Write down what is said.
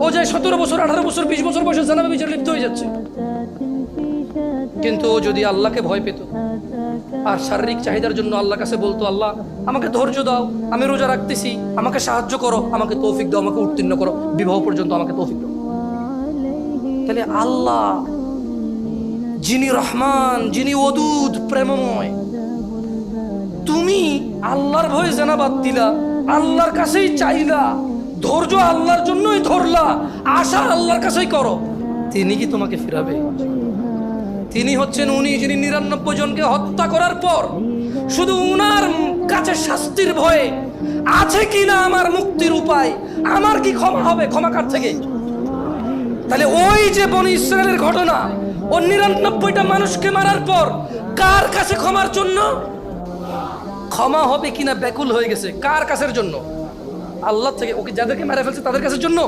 ও যে 17 বছর 18 বছর 20 বছর বয়সে জানাবে বিচার লিপ্ত হয়ে যাচ্ছে। কিন্তু ও যদি আল্লাহকে ভয় পেত আর শারীরিক চাহিদার জন্য আল্লাহর কাছে বলতো, আল্লাহ আমাকে ধৈর্য দাও, আমি রোজা রাখতেছি, আমাকে সাহায্য করো, আমাকে তৌফিক দাও, আমাকে উত্তীর্ণ করো, বিবাহ পর্যন্ত আমাকে তৌফিক দাও, তাহলে আল্লাহ যিনি রহমান, যিনি ওদুদ প্রেমময়, তুমি আল্লাহর ভয়ে জেনা বাদ দিলা, আল্লাহর কাছেই চাইলা, ধৈর্য আল্লাহর জন্যই ধরলা, আশা আল্লাহর কাছেই করো, তিনি কি তোমাকে ফিরাবে? তিনি হচ্ছেন উনি যিনি 99 জনকে হত্যা করার পর শুধু উনার কাছে শাস্তির ভয়ে আছে কিনা আমার মুক্তির উপায়, আমার কি ক্ষমা হবে, ক্ষমা কার থেকে? তাহলে ওই যে বনি ইসরায়েলের ঘটনা, ও 99টা মানুষকে মারার পর কার কাছে ক্ষমার জন্য, ক্ষমা হবে কিনা ব্যাকুল হয়ে গেছে, কার কাছের জন্য? আল্লাহ থেকে। ওকে যাদেরকে মেরে ফেলছে তাদের কাছের জন্য।